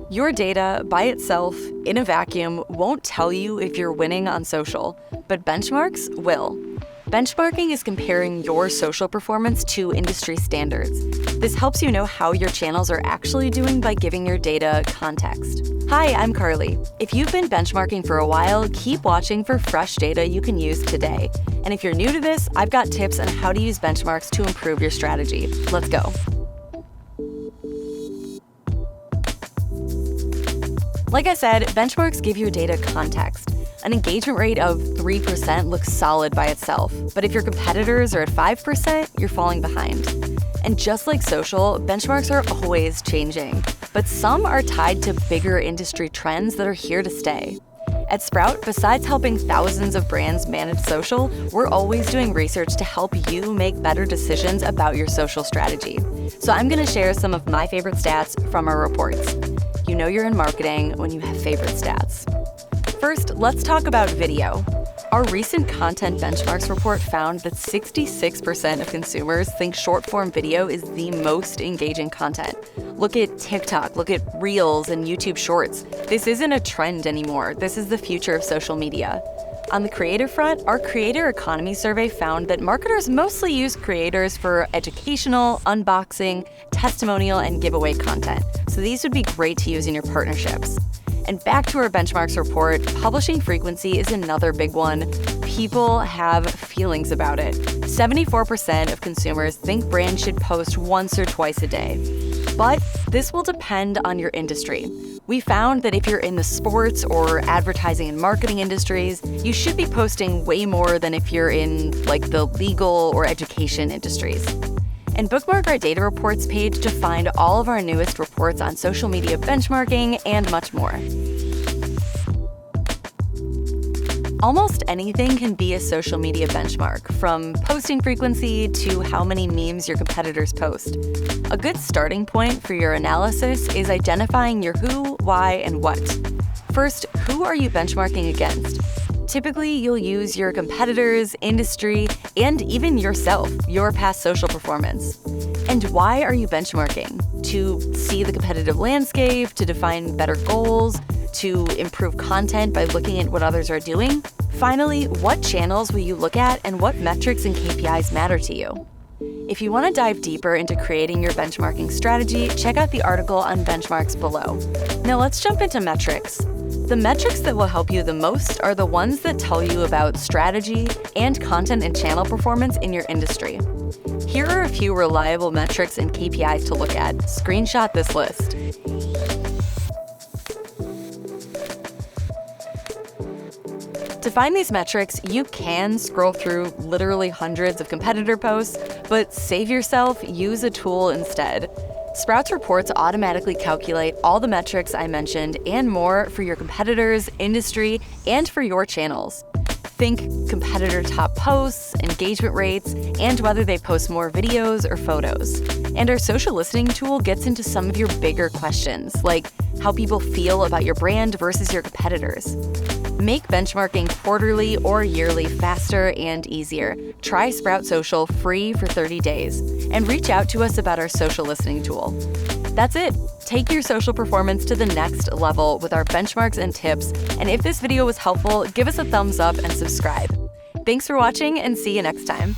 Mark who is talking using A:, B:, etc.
A: Your data by itself, in a vacuum, won't tell you if you're winning on social, but benchmarks will. Benchmarking is comparing your social performance to industry standards. This helps you know how your channels are actually doing by giving your data context. Hi, I'm Carly. If you've been benchmarking for a while, keep watching for fresh data you can use today. And if you're new to this, I've got tips on how to use benchmarks to improve your strategy. Let's go. Like I said, benchmarks give your data context. An engagement rate of 3% looks solid by itself, but if your competitors are at 5%, you're falling behind. And just like social, benchmarks are always changing, but some are tied to bigger industry trends that are here to stay. At Sprout, besides helping thousands of brands manage social, we're always doing research to help you make better decisions about your social strategy. So I'm going to share some of my favorite stats from our reports. You know you're in marketing when you have favorite stats. First, let's talk about video. Our recent content benchmarks report found that 66% of consumers think short-form video is the most engaging content. Look at TikTok, look at Reels and YouTube Shorts. This isn't a trend anymore. This is the future of social media. On the creator front, our creator economy survey found that marketers mostly use creators for educational, unboxing, testimonial, and giveaway content. So these would be great to use in your partnerships. And back to our benchmarks report, publishing frequency is another big one. People have feelings about it. 74% of consumers think brands should post once or twice a day. But this will depend on your industry. We found that if you're in the sports or advertising and marketing industries, you should be posting way more than if you're in like the legal or education industries. And bookmark our data reports page to find all of our newest reports on social media benchmarking and much more. Almost anything can be a social media benchmark, from posting frequency to how many memes your competitors post. A good starting point for your analysis is identifying your who, why, and what. First, who are you benchmarking against? Typically, you'll use your competitors, industry, and even yourself, your past social performance. And why are you benchmarking? To see the competitive landscape, to define better goals, to improve content by looking at what others are doing? Finally, what channels will you look at and what metrics and KPIs matter to you? If you want to dive deeper into creating your benchmarking strategy, check out the article on benchmarks below. Now let's jump into metrics. The metrics that will help you the most are the ones that tell you about strategy and content and channel performance in your industry. Here are a few reliable metrics and KPIs to look at. Screenshot this list. To find these metrics, you can scroll through literally hundreds of competitor posts, but save yourself, use a tool instead. Sprout's reports automatically calculate all the metrics I mentioned and more for your competitors, industry, and for your channels. Think competitor top posts, engagement rates, and whether they post more videos or photos. And our social listening tool gets into some of your bigger questions, like how people feel about your brand versus your competitors. Make benchmarking quarterly or yearly faster and easier. Try Sprout Social free for 30 days and reach out to us about our social listening tool. That's it. Take your social performance to the next level with our benchmarks and tips. And if this video was helpful, give us a thumbs up and subscribe. Thanks for watching and see you next time.